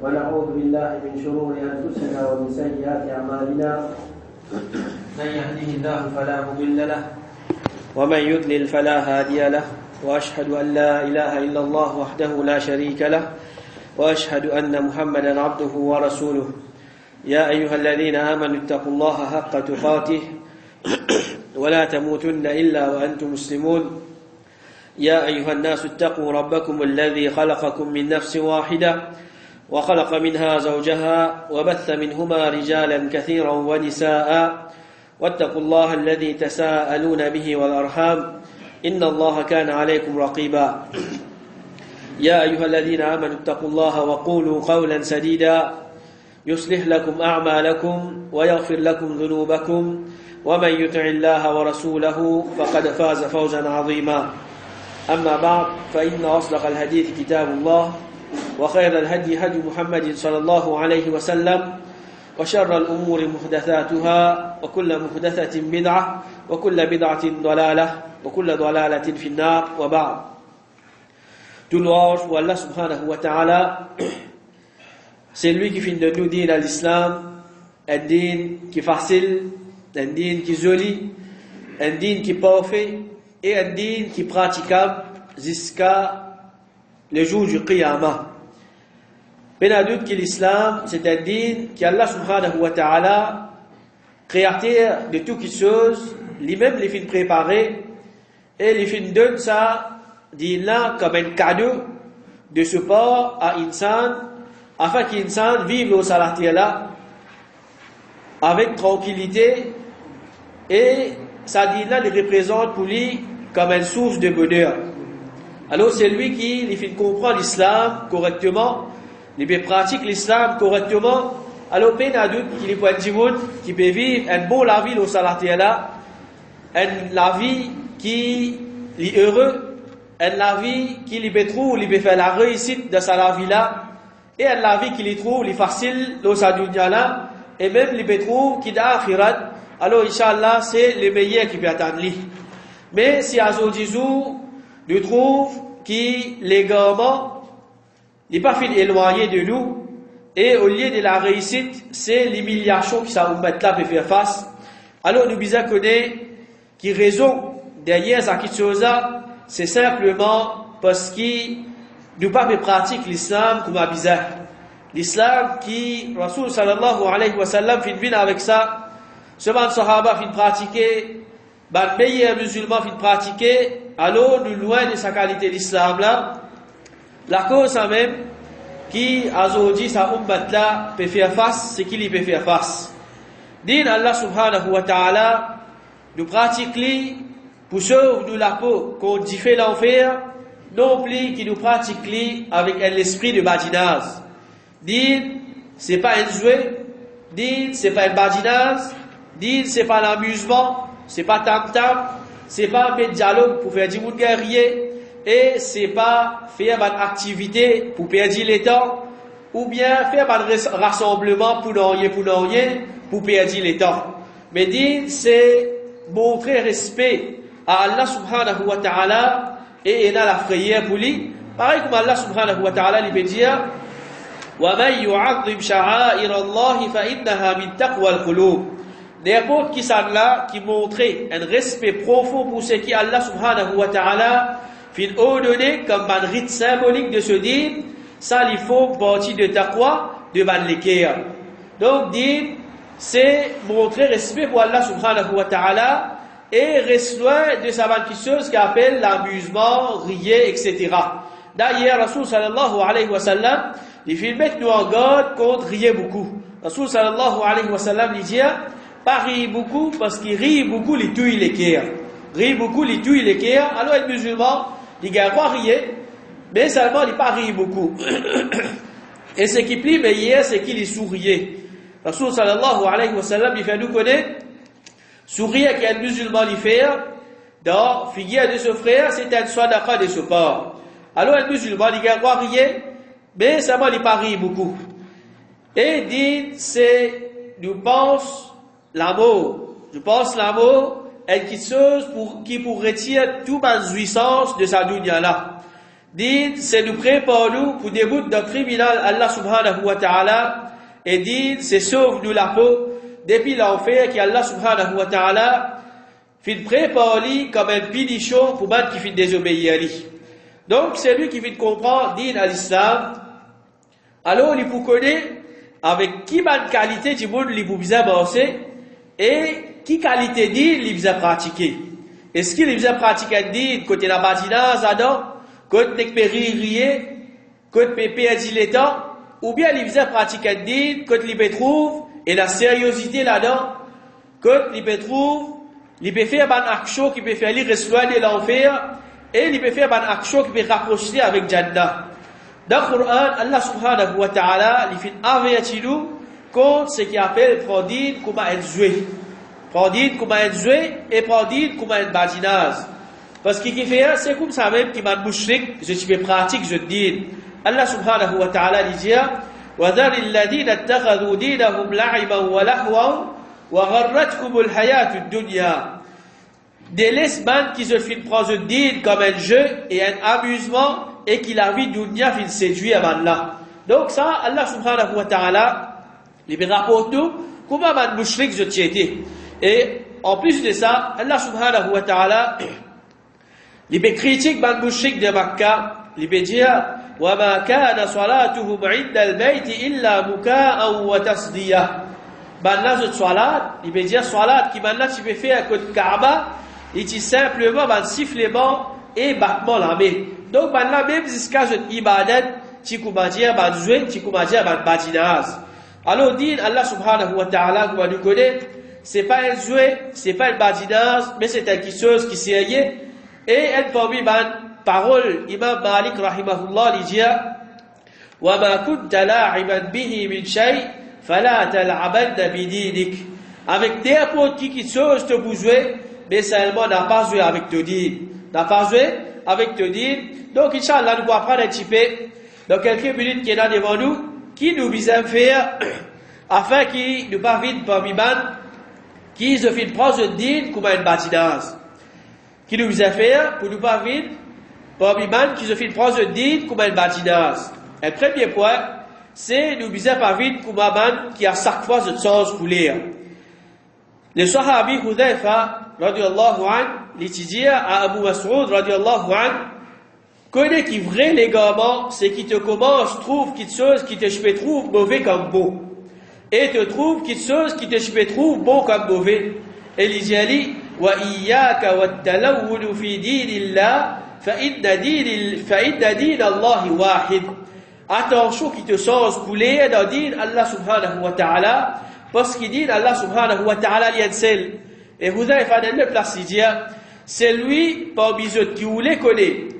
ونعوذ بالله من شرور أنفسنا ومن سيئات أعمالنا من يهده الله فلا مضل له ومن يضلل فلا هادي له وأشهد أن لا إله إلا الله وحده لا شريك له وأشهد أن محمدا عبده ورسوله يا أيها الذين آمنوا اتقوا الله حق تقاته ولا تموتن إلا وأنتم مسلمون يا أيها الناس اتقوا ربكم الذي خلقكم من نفس واحدة وخلق منها زوجها وبث منهما رجالا كثيرا ونساء واتقوا الله الذي تساءلون به والأرحام إن الله كان عليكم رقيبا يا أيها الذين آمنوا اتقوا الله وقولوا قولا سديدا يصلح لكم أعمالكم ويغفر لكم ذنوبكم ومن يطع الله ورسوله فقد فاز فوزا عظيما أما بعد فإن أصدق الحديث كتاب الله وخير الهدي هدي محمد صلى الله عليه وسلم وشر الأمور محدثاتها وكل محدثة بدعة وكل بدعة ضلالة وكل ضلالة في النار وبعد. Tout louange pour Allah subhanahu wa ta'ala, c'est lui qui finit de nous dire à l'islam, un din qui est facile, un din qui est joli, un din qui est parfait et un din qui est praticable jusqu'à le jour du Qiyamah. Pas de doute que l'islam, c'est un din qui Allah subhanahu wa ta'ala, créateur de toutes les choses, lui-même les fait préparer et les fait donner ça, din-là comme un cadeau de support à insan, afin qu'insan vive au salat-là avec tranquillité et ça din-là le représente pour lui comme une source de bonheur. Alors c'est lui qui lui fait comprendre l'islam correctement, il peut pratiquer l'islam correctement, alors peine à doute qu'il est point de qui peut vivre un bon la vie au salat-là, la vie qui est heureux, la vie qui lui peut trouver, lui peut faire la réussite de sa vie là, et la vie qui lui trouve, lui facile dans sa dunya là, et même lui peut trouver qui da akhirat, alors Inch'Allah c'est le meilleur qui peut attendre lui. Mais si à Zodizou, nous trouve que l'égarement n'est pas fait éloigné de nous, et au lieu de la réussite, c'est l'humiliation qui ça met là pour faire face. Alors nous bisons connaître qui raison derrière cette chose-là, c'est simplement parce que nous pas pratiquer l'islam comme un bizarre. L'islam qui, Rasul sallallahu alayhi wa sallam, fait venir avec ça, seulement Sahaba fait pratiquer, les meilleurs musulmans fait pratiquer, alors nous loin de sa qualité l'islam là, la cause même qui a aujourd'hui sa ummat là peut faire face, c'est qu'il y peut faire face. Din Allah subhanahu wa ta'ala, nous pratiquons pour sauver nous la peau qu'on dit fait l'enfer, non plus qui nous pratiquons avec l'esprit de badinage. Din, c'est pas un jouet, din, c'est pas un badinage, din, c'est pas l'amusement, c'est pas tam-tam, c'est pas un dialogue pour faire du monde guerrier, et c'est pas faire une activité pour perdre le temps, ou bien faire un rassemblement pour rien, pour perdre le temps. Mais din, c'est montrer respect à Allah subhanahu wa ta'ala et il a la frayeur pour lui. Pareil comme Allah subhanahu wa ta'ala lui peut dire وَمَنْ يُعَظِّمْ شَعَائِرَ اللَّهِ فَإِنَّهَا مِنْ تَقْوَى الْقُلُوبِ. N'importe qui ça là qui montrait un respect profond pour ce qui Allah subhanahu wa ta'ala fait ordonner comme un rite symbolique de ce din, ça il faut partir de taqwa de l'équerre. Donc din c'est montrer respect pour Allah subhanahu wa ta'ala et reste loin de sa chose qui appelle l'amusement, rier, etc. D'ailleurs, Rasul sallallahu alayhi wa sallam, il fait mettre nous en garde contre rier beaucoup. Rasul sallallahu alayhi wa sallam lui dit, pas rire beaucoup parce qu'il rit beaucoup, il tue les cœurs. Rire beaucoup, il tue les cœurs. Alors, les musulmans, ils gagnent pas rire, mais seulement il pas rire beaucoup. Et ce qui plaît meilleur, c'est qu'il est souriait. Rasul sallallahu alayhi wa sallam, il fait nous connaître sourire qu'un musulman lui fait, dans figure de ce frère, c'est un sadaqa de ce part. Alors un musulman, il gagne pas rire, mais seulement il pas rire beaucoup. Et dit, c'est, nous pense l'amour. Je pense l'amour est quelque chose qui pour retirer toute ma jouissance de sa dunya là. Dit, c'est nous prépare nous pour des bouts d'un criminel Allah subhanahu wa ta'ala. Et dit, c'est sauve nous la peau depuis l'enfer qui Allah subhanahu wa ta'ala fait préparer comme un punition pour battre qui fait désobéir à lui. Donc, c'est lui qui fait comprendre, dit à l'islam. Alors, il faut connaître avec qui bonne qualité du monde il faut bien avancer et qui qualité dit il faut pratiquer. Est-ce qu'il faut pratiquer dit côté la badinage adam, côté péririer, côté perdre le temps, ou bien il faut pratiquer dit côté il peut trouve et la sérieuxité là-dedans, côté il peut trouve, il peut faire une action qui peut faire lui restaurer l'enfer et il peut faire une action qui peut rapprocher avec Jannah. Dans le Coran, Allah subhanahu wa ta'ala, il fait avertir nous contre ce qu'il appelle prendre comment être joué. Prendre comment être joué et prendre comment être badinage. Parce qu'il fait, c'est comme ça même qui m'a mouchrik, je suis pratique, je dis. Allah subhanahu wa ta'ala dit, وَذَرِ الَّذِينَ اتَّخَذُوا دِينَهُمْ لَعِبًا وَلَهْوًا وَغَرَّتْكُمُ الْحَيَاةُ الدُّنْيَا. Des lesbans qui se font prendre din comme un jeu et un amusement et qui la vie dunya fin séduit à Allah. Donc ça, Allah subhanahu wa ta'ala, il rapporte nous comment man mushrik je tiété. Et en plus de ça, Allah subhanahu wa ta'ala, il critique man mushrik de Makkah, il dit وَمَا كَانَ صَلَاتُهُمْ عِنْدَ الْبَيْتِ إِلَّا مُكَاءً وَتَصْدِيَةً. Ben là, cette salat, il veut dire salat qui maintenant tu peux faire à côté de Kaaba, il dit simplement ben sifflement et battement la main. Donc ben là même jusqu'à cette ibadat, tu peux dire ben jouer, tu peux dire ben badinage. Alors dit Allah subhanahu wa ta'ala, comme nous connaît, c'est pas un jouet, c'est pas un badinage, mais c'est quelque chose qui s'est lié. Et elle parmi ben parole, Imam Malik rahimahullah, il dit وَمَا كُنْتَ لَاعِبًا بِهِ مِنْ شَيْءٍ فَلَا تَلْعَبَنَّ بِدِينِكَ. Avec n'importe qui chose te vous jouer, mais seulement n'a pas joué avec te dire. N'a pas joué avec te dire. Donc, Inch'Allah, nous allons apprendre un petit peu, dans quelques minutes qui est là devant nous, qui nous vise à faire, afin qu'il nous pas vite parmi man, qui se fait prendre de dire comme un badinage. Qui nous vise à faire, pour nous pas vite, parmi man, qui se fait prendre de dire comme un badinage. Un premier point, c'est nous viser par vite comme un man qui a chaque fois ce sens pour lire. Le Sahabi Hudhaifa, radiallahu anhu, l'étudier à Abu Mas'ud, radiallahu anhu, connaît qui vrai légalement, c'est qui te commence, trouve quelque chose qui te trouve mauvais comme beau. Et te trouve quelque chose qui te trouve bon comme mauvais. Et il dit, wa iyyaka wa talawwunu fi dinillah, fa inna din Allahi wahid. Attention qui te sens couler dans din Allah subhanahu wa ta'ala, parce qu'il dit Allah subhanahu wa ta'ala lien seul. Et vous avez fait le place dire, c'est lui parmi eux qui voulait connaître.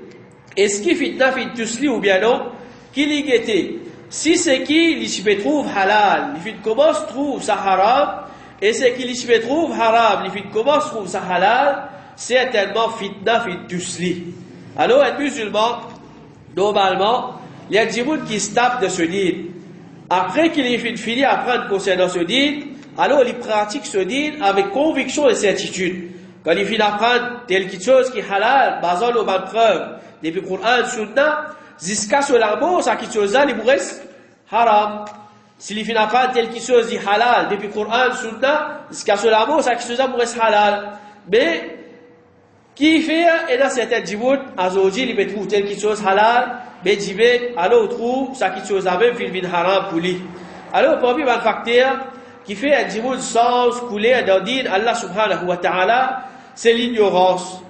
Est-ce qu'il fitna fit tusli ou bien non, qui l'y guettait. Si c'est qui l'y se trouve halal, il fit comment se trouve ça haram, et c'est qui l'y se trouve haram, il fit comment se trouve ça halal, certainement fitna fit tusli. Alors un musulman, normalement, il y a des gens qui se tapent de ce din. Après qu'il ait fini à apprendre concernant ce din, alors il pratique ce din avec conviction et certitude. Quand il finit d'apprendre telle chose qui est halal, basant nos bonnes preuves, depuis le Coran, Sunna, jusqu'à ce l'amour, ça qui chose-là, il vous reste haram. S'il finit d'apprendre telle chose qui est halal, depuis le Coran, Sunna, jusqu'à ce l'amour, ça qui chose-là, il vous reste halal. Mais, qui fait, et là, certains djibouts, à Zoji, il peut trouver telle chose halal, mais djibé, alors on trouve, ça qui chose-là, même, il vient haram pour lui. Alors, parmi les facteurs, qui fait un djibouts sens couler dans din Allah subhanahu wa ta'ala, c'est l'ignorance.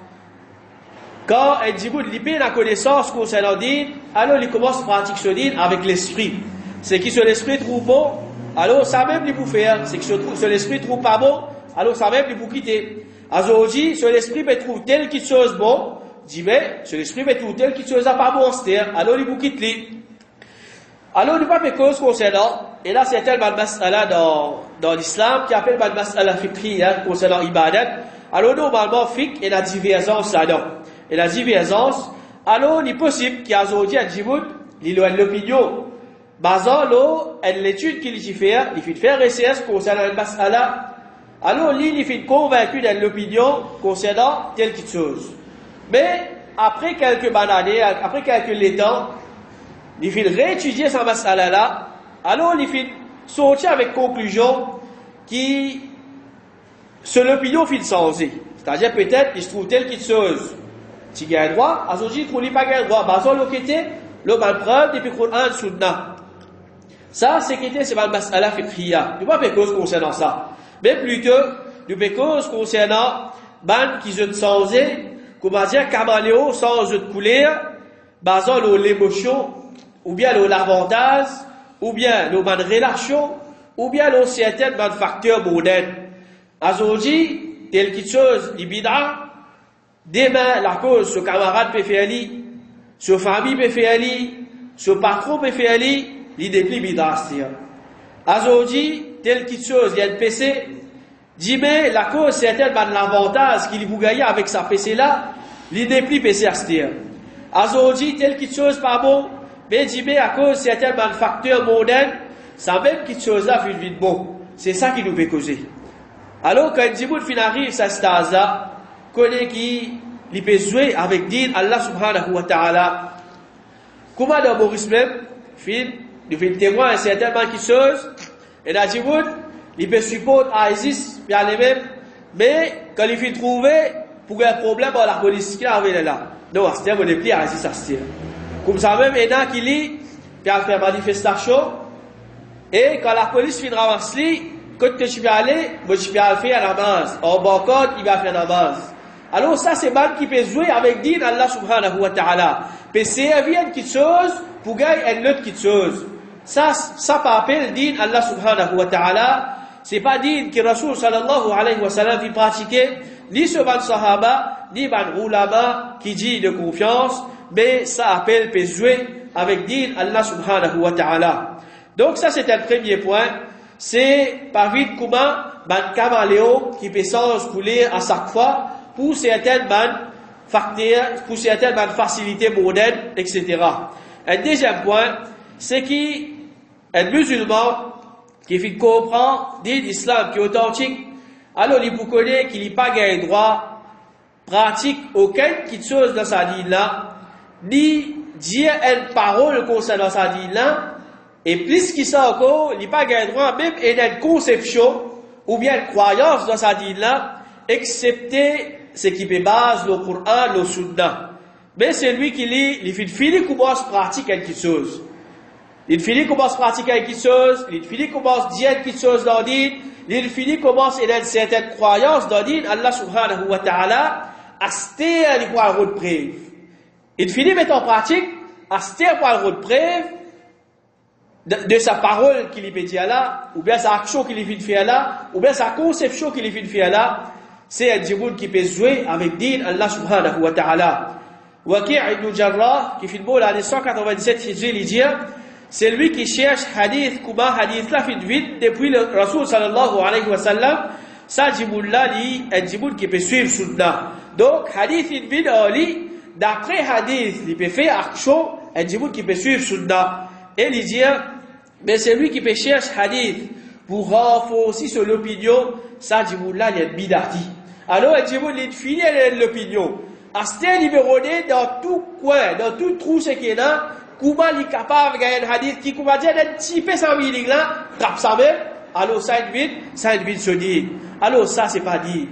Quand un djibouts libère la connaissance concernant din, alors il commence à pratiquer ce din avec l'esprit. C'est qui sur l'esprit trouve bon, alors ça même il vous faire. C'est qui sur l'esprit trouve pas bon, alors ça même il vous quitter. Aujourd'hui, sur l'esprit peut trouve telle qui chose bon, dit mais sur l'esprit peut trouve telle qui chose pas bon, alors il vous quitte lui. Alors il va faire cause concernant, et là c'est tel mas'ala dans l'islam qui appelle mas'ala fiqhiyya concernant ibadat. Alors normalement fiqh et la divergence là-dedans. Et la divergence, alors il est possible qu'il y a aujourd'hui un djibouts, il a l'opinion, basant l'étude qu'il fait, il fait faire recherche concernant une mas'ala. Alors il est convaincu de l'opinion concernant telle chose. Mais après quelques années, après quelques temps, il faut réétudier sa masala là, alors il faut sortir avec conclusion qui, sur l'opinion, il faut changer. C'est-à-dire peut-être, il se trouve telle quelque chose, tu gagnes droit, à ce jour, il ne pas gagner droit, bah, sur le côté, le mal preuve, depuis Coran, Sunna. Ça, c'est ma masala fiqhiyya. Il n'y a pas de cause concernant ça. Mais plutôt, il y a cause concernant, qui se changent, comment dire, caméléon, sans de couleur, basant l'émotion, ou bien l'avantage, ou bien le relation, ou bien le certain facteur moderne. Aujourd'hui, telle quelque chose, il bid'a, demain, la cause, ce camarade peut faire li, ce famille peut faire li, ce patron peut faire li, l'idée plus bid'a. Aujourd'hui, telle quelque chose, il y a un PC, dit mais la cause, certain l'avantage qu'il vous gagne avec sa PC là, l'idée plus PC à se aujourd'hui, telle quelque chose pas bon, mais dit mais à cause certains facteurs modernes, ça même quelque chose là fait vite bon. C'est ça qui nous fait causer. Alors quand Djibout fin arrive sa stase là, connaît qui il peut jouer avec din Allah subhanahu wa ta'ala. Comment dans Maurice même, il fait témoin à certainement quelque chose, et dans Djibout, il peut supporter ISIS, bien les mêmes, mais quand il fait trouver, pour un problème dans la police qui arrive là. Non, c'est un peu plus ISIS à se dire. Comme ça même, il y en a qui lit, puis à faire manifestation, et quand la police finit ramasse lui, quand tu peux aller, moi tu peux aller faire la namaz. En bancote, il va faire la namaz. Alors ça, c'est mal qui peut jouer avec din Allah subhanahu wa ta'ala. Peut servir une petite chose pour gagner une autre petite chose. Ça pas appel din Allah subhanahu wa ta'ala. C'est pas din que Rasul sallallahu alayhi wa sallam fait pratiquer, ni ce ban sahaba, ni ban ulama qui dit de confiance, mais ça appelle peut jouer avec din Allah subhanahu wa ta'ala. Donc ça c'est un premier point, c'est par vite comment ban caméléon qui peut s'en couler à chaque fois pour certaines facteurs, pour certaines facilités modernes, etc. Un deuxième point, c'est qu'un musulman qui fait comprendre din l'islam qui est authentique, alors il vous connaît qu'il n'a pas gagné droit, pratique aucune petite chose dans sa dîne là, ni dire une parole concernant sa dîne là, et plus qu'il ça encore, il n'a pas gagné droit même une conception ou bien une croyance dans sa dîne là, excepté ce qui peut base le Coran, le Sunna. Mais c'est lui qui lit, il finit commence à pratiquer quelque chose. Il finit commence à pratiquer quelque chose, il finit commence à dire quelque chose dans l'île, il finit commence à avoir une certaine croyance dans l'île, Allah subhanahu wa ta'ala, à se taire les points de preuve. Il finit mettre en pratique, à se taire les points de preuve de sa parole qu'il peut dire là, ou bien sa action qu'il fait faire là, ou bien sa conception qu'il fait faire là. C'est un djiboul qui peut jouer avec din Allah subhanahu wa ta'ala. Waqi' ibn Jarrah, qui fait le mot l'année 197 Hijri, il dit, c'est lui qui cherche hadith, comment hadith là fait vite depuis le Rasul sallallahu alayhi wa sallam, ça djiboul là, un djiboul qui peut suivre sunna. Donc, hadith il vide en lui, d'après hadith, il peut faire action, un djiboul qui peut suivre sunna. Et il dit, mais c'est lui qui peut chercher hadith pour renforcer sur l'opinion, ça djiboul là, il est bidati. Alors, un djiboul il finit l'opinion. Asté libéroné dans tout coin, dans tout trou ce qui est là, comment il est capable de gagner un hadith qui, comment dire, d'un petit peu sans meaning là, trappe ça même, alors ça invite se dire. Alors ça, c'est pas dire.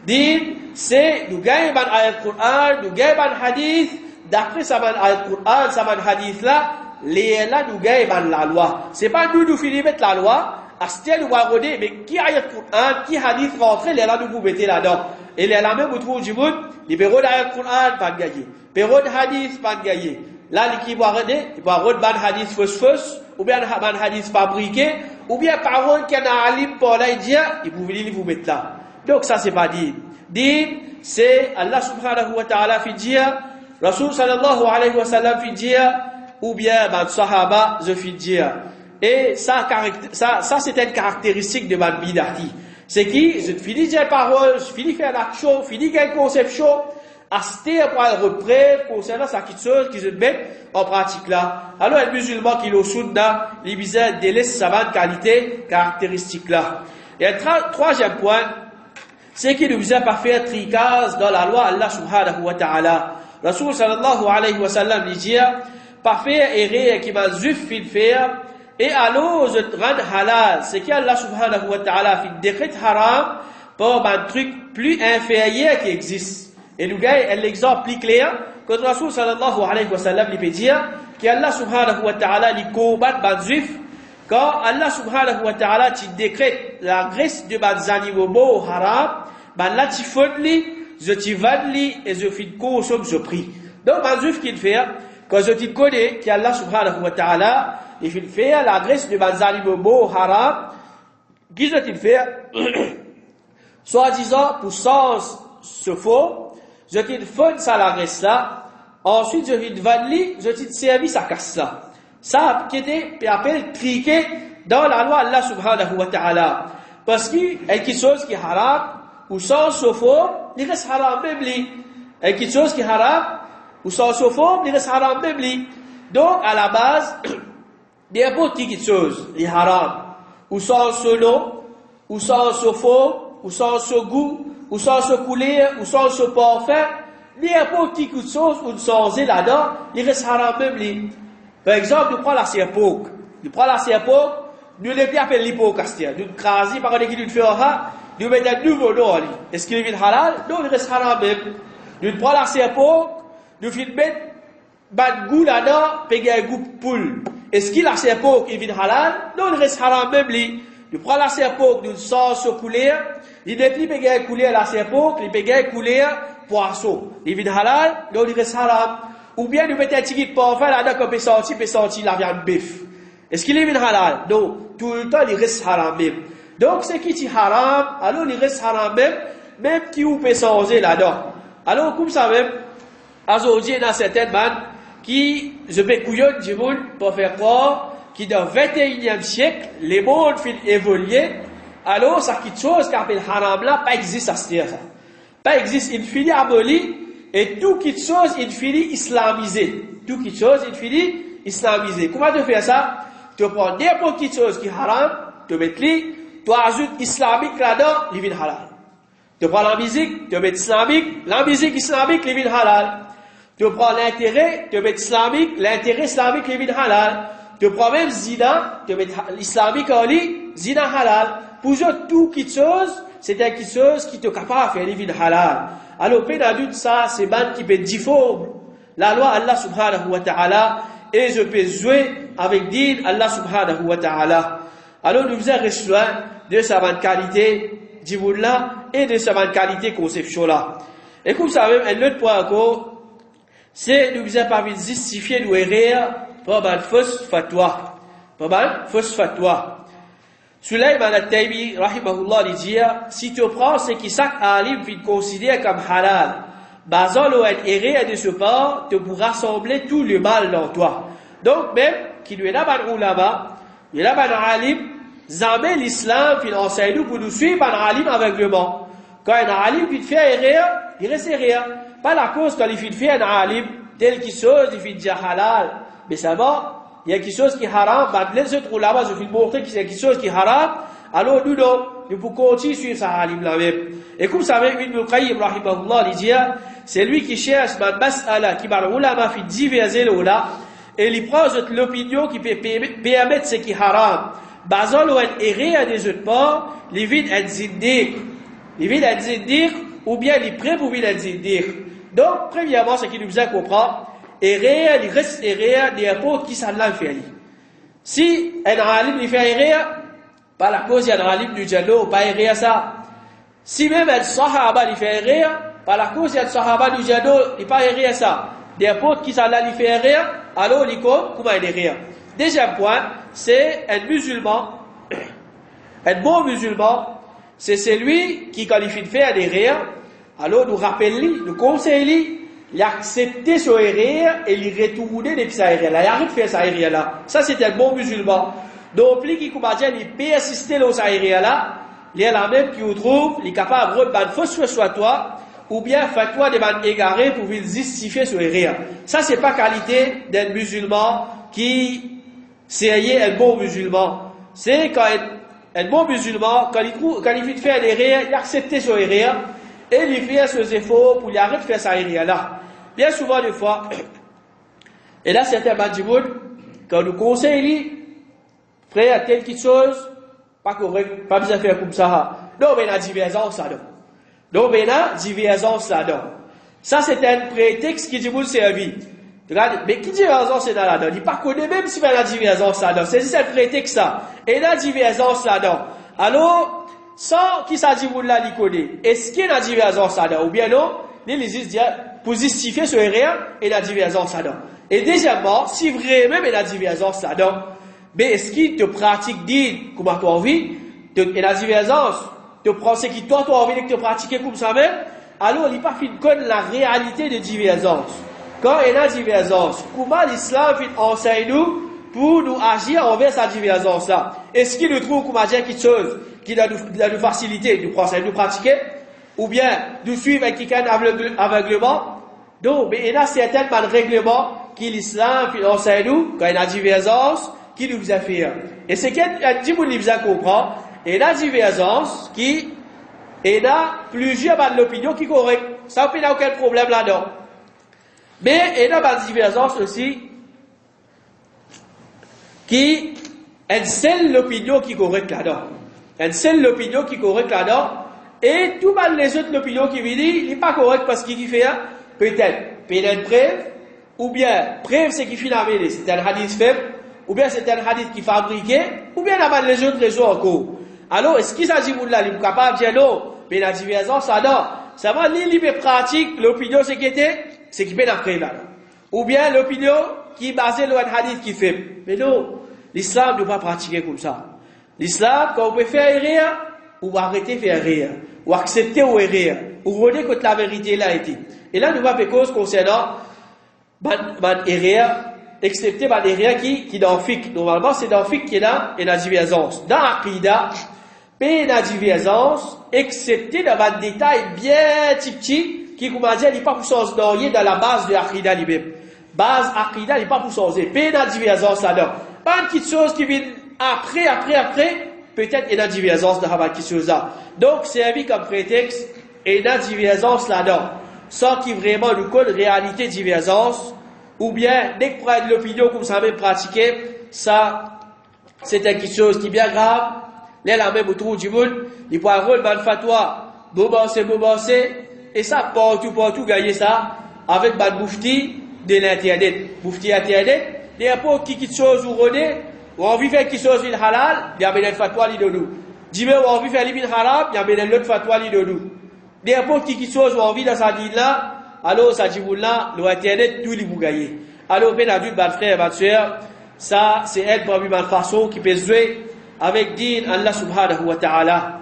Dire, c'est, nous gagnons un ayat Qur'an, nous gagnons un hadith, d'après ça, un ayat Qur'an, ça, un hadith là, les là, nous gagnons la loi. C'est pas nous finissons mettre la loi, Asté nous va regarder, mais qui ayat Qur'an, qui hadith rentré, les là, nous vous mettez là-dedans. Et les là même, vous trouvez du monde, les pérodes d'ayat Qur'an, pas de gagner. Pérodes hadith, pas de gagner. Là, qui va regarder, il va regarder ban hadith fausse, ou bien ban hadith fabriqué, ou bien parole qu'il y a un alim pour là, il dit, il pouvait vous mettre là. Donc ça, c'est pas dit. Dit, c'est Allah subhanahu wa ta'ala fait dire, Rasul sallallahu alayhi wa sallam fait dire, ou bien ban sahaba, je fait dire. Et ça c'est une caractéristique de ban bidati. C'est qui, je finis dire parole, je finis faire l'action, je finis une conception, à se taire pour le reprendre concernant sa petite chose qui se met en pratique là. Alors, un musulman qui est au sunna, il besoin de laisser sa bonne qualité, caractéristique là. Et un troisième point, c'est qu'il nous besoin pas faire tricase dans la loi Allah subhanahu wa ta'ala. Rasul sallallahu alayhi wa sallam lui dit, par faire errer qui m'a juif fait faire, et alors je rends halal, c'est qu'Allah subhanahu wa ta'ala fait décret haram pour un truc plus inférieur qui existe. Et nous gagnons l'exemple plus clair, quand Rasul sallallahu alayhi wa sallam lui peut dire, qu'Allah subhanahu wa ta'ala lui combat les juifs, quand Allah subhanahu wa ta'ala tu décrète la graisse de les animaux beaux haram, ben là tu fais je t'y vends et je fais consomme ce prix. Donc les juifs qui le fait, quand je te connais qu'Allah subhanahu wa ta'ala il fait faire la graisse de les animaux beaux haram, qui je te fait, soi-disant pour sens ce faux, je te fais ça la graisse là, ensuite je vais te vendre, je te servis sa casse là. Ça qui était appelé triqué dans la loi Allah subhanahu wa ta'ala. Parce qu'il y a quelque chose qui est haram, ou sans sofo, il reste haram même li. Il y a quelque chose qui est haram, ou sans sofo, il reste haram même li. Donc, à la base, n'importe quelque chose est haram, ou sans solo, ou sans sofo, ou sans goût, ou sans couleur, ou sans parfum, n'importe quelque chose, ou sans là-dedans, il reste haram même li. Par exemple, nous prenons la serpoque. Nous prenons la serpoque, nous les appelons l'hypocastia. Nous crasons par exemple, nous faisons nous mettons un nouveau nom. Est-ce qu'il est halal? Non, il reste halal même. Nous prenons la serpoque, nous faisons mettre un goût là-dedans, payer un goût poule. Est-ce qu'il a la serpoque, il est halal? Non, il reste halal même. Nous prenons la serpoque, nous sens ce couleur, il n'est plus payer un couleur la serpoque, il paye un couleur poisson. Il est halal? Non, il reste halal. Ou bien nous mettons un petit peu de parfum là-dedans qu'on peut sentir la viande bœuf. Est-ce qu'il est halal? Non. Tout le temps, il reste haram même. Donc, ce qui est haram, alors il reste haram même qui ou peut changer là-dedans. Alors, comme ça même, aujourd'hui, il y a certaines bandes qui, je vais couillonner du monde pour faire croire, qui dans le 21e siècle, les mondes font évoluer, alors, ça quelque chose qu'appelle haram là, pas existe à ce ça. Pas existe, il finit aboli, et tout quelque chose, il finit islamisé. Tout quelque chose, il finit islamisé. Comment tu fais ça? Tu prends n'importe quelle chose qui est haram, tu mets li, tu ajoutes islamique là-dedans, il vient halal. Tu prends la musique, tu mets islamique, la musique islamique, il vient halal. Tu prends l'intérêt, tu mets islamique, l'intérêt islamique, il vient halal. Tu prends même zina, tu mets l'islamique en lit, zina halal. Pour tout quelque chose, c'est quelque chose qui te capable de faire, il vient halal. Alors, pénadut, ça, c'est ban qui peut difforme la loi Allah subhanahu wa ta'ala, et je peux jouer avec din Allah subhanahu wa ta'ala. Alors, nous faisons reçoit de sa bonne qualité, là et de sa bonne qualité conception là. Et comme ça même, un autre point encore, c'est nous faisons pas justifier nos erreurs par une fausse fatwa. Par une fausse fatwa. Sulayman al-Taymi, rahimahullah, il dit, si tu prends ce qui chaque alim fait considérer comme halal, basant l'on erreur de ce part, tu pourras rassembler tout le mal dans toi. Donc, même, qu'il y ait là un ulama, il y a là un alim, jamais l'islam fait enseigner nous pour nous suivre un alim aveuglement. Quand un alim fait faire erreur, il reste erreur. Pas la cause quand il fait faire un alim, tel qu'il chose, il fait dire halal. Mais ça va. Il y a quelque chose qui est haram, les autres ulama, je vais montrer qu'il y a quelque chose qui est haram, alors nous, non, nous pouvons continuer sur ça alim là même. Et comme ça même, Ibn al-Qayyim, rahimahullah, il dit, c'est lui qui cherche ma mas'ala, qui m'a ulama fait diverser là, et il prend l'opinion qui peut permettre ce qui est haram. Basant l'on erreur des autres parts, il vient être zindiq. Il vient être zindiq, ou bien il est prêt pour venir être zindiq. Donc, premièrement, ce qui nous a compris, erreur, il reste erreur, n'importe qui ça l'a fait. Si un alim il fait erreur, par la cause il y a un alim du jallo, pas erreur ça. Si même un sahaba il fait erreur, par la cause il y a un sahaba du jallo, il pas erreur ça. N'importe qui ça l'a fait erreur, alors il comme il est erreur. Deuxième point, c'est un musulman, un bon musulman, c'est celui qui qualifie de faire des erreurs, alors nous rappelle-lui, nous conseille-lui, il a accepté son erreur et il retourné depuis sa erreur là. Il arrête de faire sa erreur là. Ça, c'est un bon musulman. Donc, lui qui, comme il persiste dans sa erreur là, il est la même qui vous trouve, il est capable de reprendre une fausse soit toi, ou bien fait toi des bandes égarées pour justifier son erreur. Ça, c'est pas qualité d'un musulman qui c'est un bon musulman. C'est quand un bon musulman, quand il fait faire des erreurs, il accepte son erreur, et il fait ses efforts pour lui arrêter de faire sa erreur là. bien souvent des fois, et là certains bandimoun, quand nous conseillons, frère, telle petite chose, pas correct, pas besoin de faire comme ça. Non, mais il y a divergence là-dedans. Non, mais il y a divergence là-dedans. Ça, c'est un prétexte qui dit vous servi. Regardez, mais qui divergence c'est là-dedans? Il pas connaît même si il y a divergence là-dedans. C'est juste un prétexte ça. Et il y a divergence là-dedans. Alors, sans qui ça dit vous là, il connaît. Est-ce qu'il y a une divergence là-dedans? Ou bien non? Les disent, pour justifier ce rien, il y a une divergence là-dedans. Et deuxièmement, si vraiment il y a une divergence là-dedans, mais est-ce qu'il te pratique dit comment tu as envie, et la divergence, te prend ce qui toi tu as envie de te pratiquer comme ça même, alors il n'est pas fait de connaître la réalité de divergence. Quand il y a divergence, comment l'islam enseigne nous pour nous agir envers sa divergence là? Est-ce qu'il nous trouve comment dire quelque chose qui doit nous faciliter de nous pratiquer, ou bien de suivre avec quelqu'un aveuglement? Non, mais il y a certains règlements qui l'islam enseigne nous quand il y a divergence qui nous a fait. Et c'est qu'un petit bout de l'Ibza comprend, et la divergence qui, et là, plusieurs de l'opinion qui est correcte. Ça n'a aucun problème là-dedans. Mais, il y a la divergence aussi, qui, une seule l'opinion qui est correcte là-dedans. Une seule l'opinion qui est correcte là-dedans, et tout mal les autres l'opinion qui veut dire, il n'est pas correct parce qu'il fait, peut-être preuve, ou bien, preuve c'est qu'il fait la vérité, c'est un hadith faible, ou bien c'est un hadith qui est fabriqué, ou bien là-bas les autres raisons encore. Alors, est-ce qu'il s'agit de là, il est capable de dire non, mais la divergence, ça non. Ça va, l'île pratique, l'opinion c'est qu'il peut après là. Ou bien l'opinion qui est basée sur un hadith qui fait. Mais non, l'islam ne doit pas pratiquer comme ça. L'islam, quand on peut faire rire, ou arrêter de faire rire, ou accepter ou rire, ou reconnaître que la vérité là a été. Et là, nous avons fait cause concernant rire, excepté les rien qui dans le fiqh. Normalement, c'est dans le fiqh qu'il y a la divergence. Dans l'aqida, il y a la divergence, excepté dans un détail bien petit, qui, comme on dit, n'est pas pour s'en dans la base de l'aqida lui-même. Base aqida n'est pas pour s'en il y a la divergence là-dedans. Pas une petite chose qui vient après, peut-être il y a la divergence dans cette chose là. Donc, c'est un comme prétexte, et il y a la divergence là-dedans. Sans qu'il vraiment nous connaisse réalité de divergence, ou bien, dès que prendre l'opinion comme ça même pratiquer, ça, c'est quelque chose qui est bien grave. Là, la même autour du monde, il peut avoir un rôle fatwa, bobancé, et ça, partout, gagner ça, avec le moufti de l'internet. Moufti internet, n'importe qui quelque chose ou rené, ou envie de faire quelque chose de halal, il y a un fatwa li de nous. Dis-moi, ou envie de faire l'ibn haram, il y a un autre fatwa li de nous. N'importe qui quelque chose ou envie dans sa dit là, alors, ça dit là, l'internet, tout les vous gagnez. Alors, bien adulte, ma frère, ma soeur, ça, c'est elle parmi ma façon qui peut jouer avec din Allah subhanahu wa ta'ala.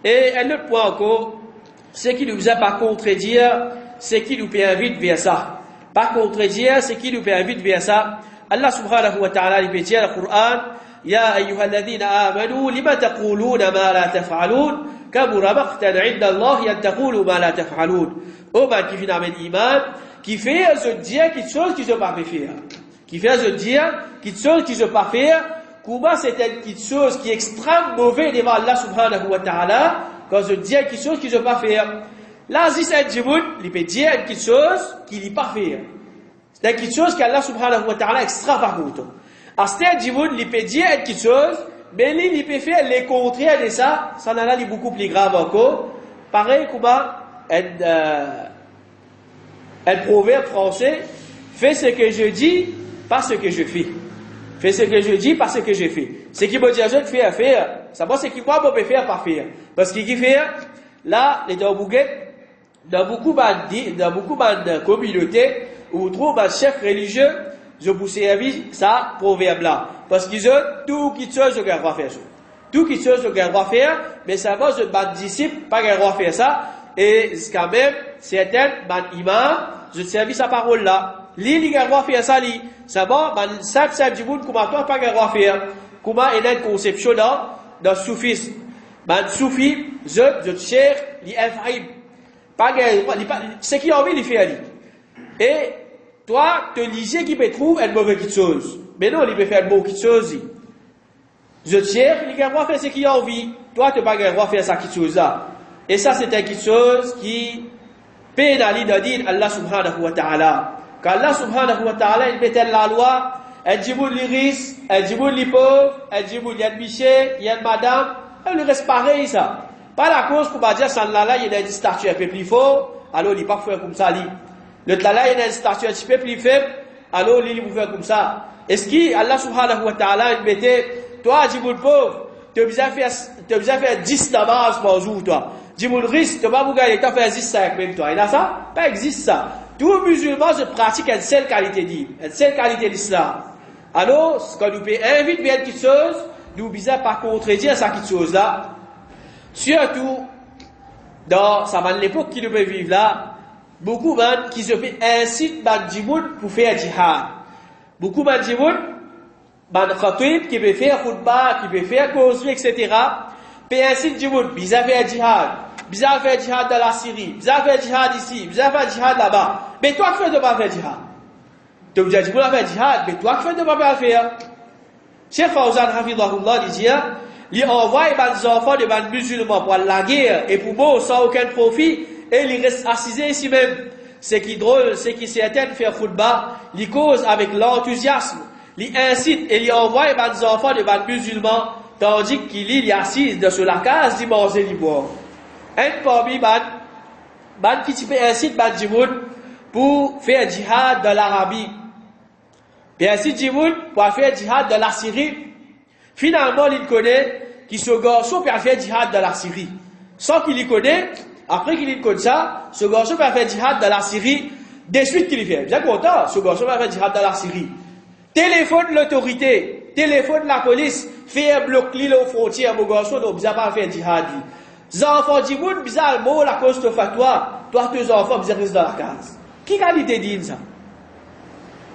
Et un autre point encore, c'est qui nous a pas contredire, c'est qui nous peut inviter vers ça. Pas contredire, c'est qui nous peut inviter vers ça. Allah subhanahu wa ta'ala, il peut dire dans le Coran, Ya ayyuhalladhina amanu, lima taquluna ma la taf'alun, kabura maqtan 'inda Allah an taqulu ma la taf'alun. Oh, ben, qui finalement l'iman, qui fait se dire quelque chose qu'ils ne pas faire. Qui fait se dire quelque chose qu'ils ne pas faire. Comment c'est une petite chose qui est extrêmement mauvaise devant Allah subhanahu wa ta'ala, quand je dis quelque chose qu'ils ne pas faire. Là, si c'est un djimoun, il peut dire une petite chose qu'il ne pas faire. C'est une petite chose qu'Allah subhanahu wa ta'ala extra par contre. Alors, c'est un djimoun, il peut dire une petite chose, mais lui, il peut faire les contraires de ça, ça n'en a beaucoup plus grave encore. Pareil, comment un proverbe français, fais ce que je dis, pas ce que je fais. Fais ce que je dis, pas ce que je fais. Ce qui me dit à je fais à faire, ça va, c'est qui moi, je peux faire, pas faire. Parce qu'il fait, là, les dans beaucoup de communautés, où vous trouvez un chef religieux, je vous servis ça, proverbe-là. Parce qu'ils ont tout qui chose, je garde à faire ça. Tout qui chose, je garde à faire, mais ça va, je ne disciple, pas garde à faire ça. Et quand même, certains, imam, je servis sa parole là. Li garwa faire ça li. Ça va, ça du monde, comment toi pas garwa faire. Comment il y a une conception dans le soufisme. Soufi, je cherche, li infaillible. Pas ce qui a envie de faire li. Et, toi, te lisez qui peut trouver une mauvaise chose. Mais non, il peut faire une mauvaise chose. Je cherche, li garwa faire ce qu'il a envie. Toi, tu pas garwa faire ça quelque chose là. Et ça, c'est quelque chose qui pénali de dire Allah subhanahu wa ta'ala. Quand Allah subhanahu wa ta'ala, il mettait la loi, elle dit les riches, elle dit les pauvres, elle dit il y a de biché, il y a de madame, elle reste pareil ça. Pas la cause qu'on va dire, ça là, il y a une statue un peu plus fort, alors il n'est pas faire comme ça. Le là, il y a une statue un petit peu plus faible, alors il peut faire comme ça. Est-ce que Allah subhanahu wa ta'ala, il mettait, toi, dis le pauvre, tu as besoin de faire 10 namaز par jour, toi. Dis le riche, tu vas gagner, tu vas faire 10 5 même, toi. Il y a ça? Pas existe ça. Tout musulman se pratique une seule qualité d'île, une seule qualité d'islam. Alors, quand nous invitons bien quelque chose, nous ne besoin pas contredire ça quelque chose là. Surtout, dans l'époque qui nous peut vivre là, beaucoup de gens qui se incitent pour faire jihad. Beaucoup de gens qui peuvent faire khutbah, qui peuvent faire cause, etc. Puis incite du monde, ils ont fait jihad. Ils ont fait jihad dans la Syrie, ils ont fait jihad ici, ils ont fait jihad là-bas. Mais toi qui fais de pas faire jihad. Tu me dis, tu peux faire jihad, mais toi qui fais de pas faire. Cheikh Fawzan Hafidahullah dit, il envoie les enfants de les musulmans pour la guerre et pour bon sans aucun profit et ils restent assis ici même. Ce qui est drôle, c'est qu'ils s'éteignent faire khutbah, ils causent avec l'enthousiasme, ils incitent et ils envoient les enfants de les musulmans tandis qu'ils y assisent sur la case du manger libre. Un parmi les qui incite les gens pour faire jihad dans l'Arabie. Et ainsi Djimoun pour faire jihad dans la Syrie. Finalement, il connaît qu'il se garçon peut faire jihad dans la Syrie. Sans qu'il y connaît, après qu'il y connaît ça, ce garçon peut faire jihad dans la Syrie, de suite qu'il y fait. Bien content, ce garçon peut faire jihad dans la Syrie. Téléphone l'autorité, téléphone la police, fait bloquer les frontières, mon garçon, donc vous n'avez pas fait jihad. Les enfants Djimoun, bizarre, mot la cause de fatwa, toi, tes enfants, vous restent dans la case. Qui qualité dit ça?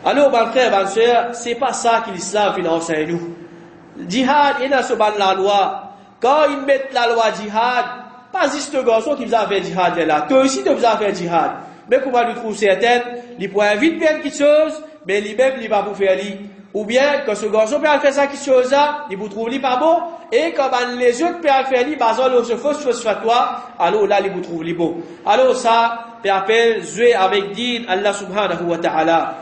Alors, mon frère, ma soeur, c'est pas ça que l'islam enseigne nous. Jihad, il y a ce la loi. Quand ils mettent la loi jihad, pas juste le garçon qui vous a fait jihad là. Toi aussi, tu vous as fait jihad. Mais comment nous trouvons certaines, ils pourraient vite bien quelque chose, mais lui-même, il va pour faire lui. Ou bien, quand ce garçon peut faire ça quelque chose là, il vous trouve lui pas bon, et quand les autres peuvent faire lui, basant le fausse chose fatwa, alors là, il vous trouve lui bon. Alors ça, tu appelles, jouer avec din Allah subhanahu wa ta'ala.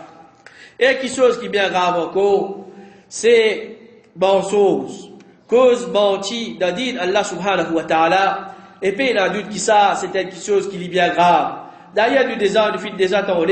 Et quelque chose qui est bien grave encore, c'est mensonge. Cause menti dans din Allah subhanahu wa ta'ala. Et puis il y a doute qui ça, c'est quelque chose qui est bien grave. D'ailleurs, nous désattendons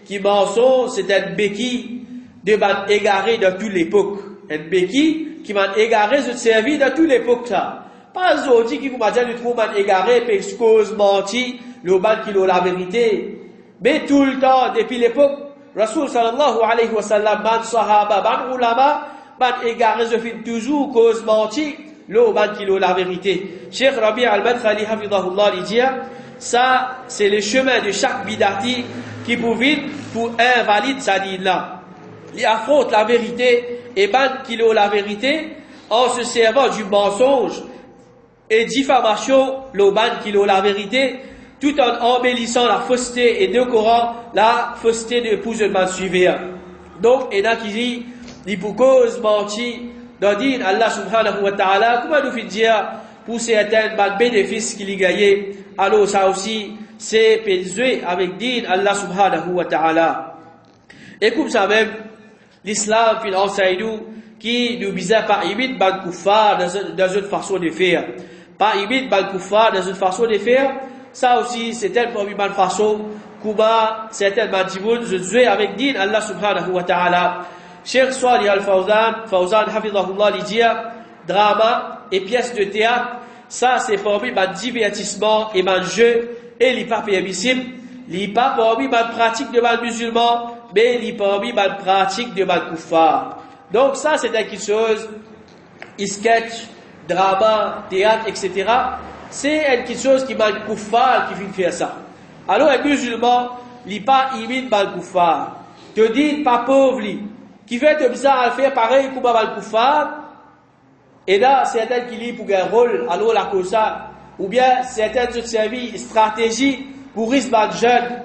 qui mensonge, c'est une béquille de man égaré dans toute l'époque. Une béquille qui m'a égaré de servir dans toute l'époque ça. Pas aujourd'hui qui vous m'a dit de trouver man égaré, puis cause menti, le man qui a la vérité. Mais tout le temps, depuis l'époque, Rasul sallallahu alayhi wa sallam, man sahaba, man ulama, man égaré se fait toujours cause menti, le man qui a la vérité. Cheikh Rabi al-Madkhali hafidahullah dit, ça, c'est le chemin de chaque bidati qui pour invalide sa dîne là. Il affronte la vérité et man qui a la vérité en se servant du mensonge et diffamation, le man qui a la vérité, tout en embellissant la fausseté et décorant la fausseté de l'épouse de man suivant. Donc, il y en a qui disent, il pour cause menti, dans din Allah subhanahu wa ta'ala, comment nous fait dire, pour certains bénéfices qu'il y gagnent, alors ça aussi, c'est pesé avec din Allah subhanahu wa ta'ala. Et comme ça même, l'islam fait enseigne nous, qui nous bizarre par imite ban kuffar dans une façon de faire. Par imite ban kuffar dans une façon de faire, ça aussi, c'est une bonne façon, comment certainement Djimoun se jouer avec din Allah subhanahu wa ta'ala. Cheikh Salih al-Fawzan, hafidahullah, il dit, drama et pièces de théâtre, ça c'est parmi le divertissement et le jeu, et il n'est pas permissible, il n'est pas parmi la pratique de mal musulman, mais il est parmi la pratique de mal kuffar. Donc ça c'est quelque chose, sketch, drama, théâtre, etc. C'est quelque chose qui mal kuffar qui vient faire ça. Alors un musulman, il n'est pas imite mal kuffar. Te dit pas pauvre, qui fait de bizarre à faire pareil comme mal kuffar. Et là, certains qui lisent pour un rôle, alors la cause ça, ou bien certains autres services, stratégie pour risque de jeune.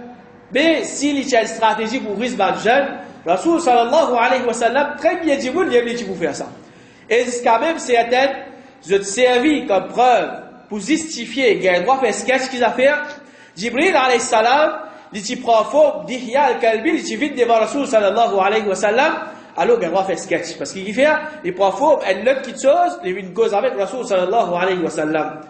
Mais s'il y a une stratégie pour risque de jeune, Rasul sallallahu alayhi wa sallam, très bien dit, il y a des pour faire ça. Et quand même, certains autres services comme preuve pour justifier qu'il y a un droit de faire ce qu'ils ont fait, Jibril alayhi salam, il dit profond, Dihya al-Kalbi, il dit vite devant Rasul sallallahu alayhi wa sallam, alors il va faire sketch. Parce qu'il fait, il profond, elle note quelque chose, il une cause avec Rasul sallallahu alayhi wa sallam.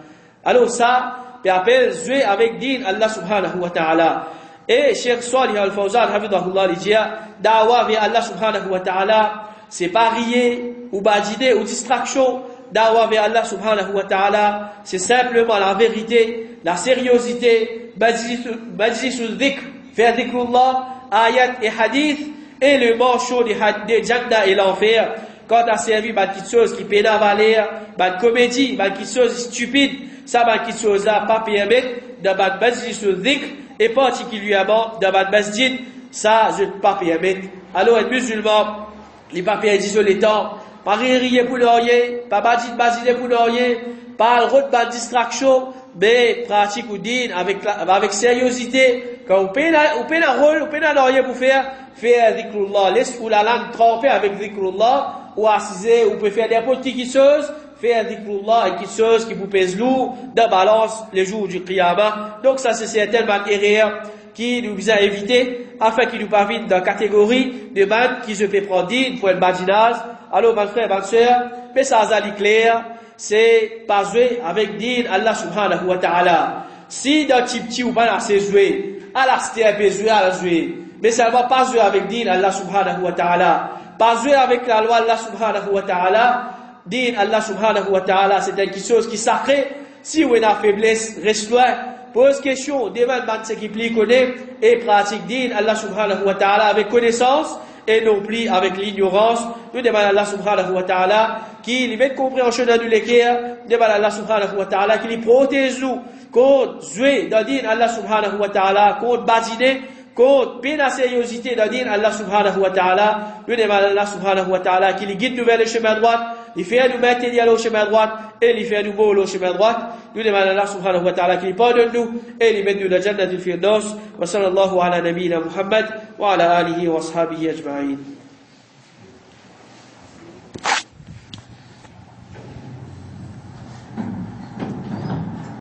Alors ça, il appelle jouer avec din Allah subhanahu wa ta'ala. Et Cheikh Salih al-Fawzan, hafidahullah, il dit, da'wa vers Allah subhanahu wa ta'ala, c'est pas rier, ou badiner, ou distraction. Da'wa vers Allah subhanahu wa ta'ala, c'est simplement la vérité, la sériosité, majlisul dhikr, faire dhikrullah, ayat et hadith, et le manchot des Jannah et l'enfer. Quand tu as servi bah, quelque chose qui peut valer, bah, comédie, bah, quelque chose stupide, ça va quelque chose là, pas permettre de bah, majlisul dhikr, et particulièrement dans ma masjid, ça je ne peux pas permettre. Alors un musulman, il ne peut pas perdre le temps, pas rire pour rien, pas badiner pour rien, pas de distraction, mais pratique ou din avec sérieuxité. Quand vous payez un rôle, vous payez un rien pour faire dhikrullah, laisse-vous la langue tremper avec dhikrullah, ou assiser, ou pouvez faire n'importe quelle chose, faire dhikrullah et quelque chose qui vous pèse lourd de balance les jours du qiyamah. Donc ça c'est certainement erreur qui nous a évité afin qu'il nous parvienne dans la catégorie de man qui se fait prendre din pour le badinage. Alors mon frère, ma soeur, mais ça a clair, c'est pas jouer avec din Allah subhanahu wa ta'ala. Si dans petit ou pas assez jouer, alors c'était un peu jouer à la jouer, mais ça ne va pas jouer avec din Allah subhanahu wa ta'ala. Pas jouer avec la loi Allah subhanahu wa ta'ala. Din Allah subhanahu wa ta'ala, c'est quelque chose qui est sacré. Si vous avez une faiblesse, reste loin. Pose question, demande ce qui plie connaît et pratique din Allah subhanahu wa ta'ala avec connaissance et non plus avec l'ignorance. Nous demandons à Allah subhanahu wa ta'ala qui lui mette compréhension dans l'équerre. Nous demandons à Allah subhanahu wa ta'ala qui lui protège nous contre jouer dans din Allah subhanahu wa ta'ala, contre badiner, contre peine à sérieuxité dans din Allah subhanahu wa ta'ala. Nous demandons à Allah subhanahu wa ta'ala qui lui guide nous vers le chemin droit. Il fait nous maintenir au chemin droit et il fait nous voler au chemin droit. Nous demandons à Allah subhanahu wa ta'ala qu'il pardonne nous et il met nous dans la Jannah al-Firdaus. Wa sallallahu ala nabiyyina Muhammad wa ala alihi wa ashabihi ajma'in.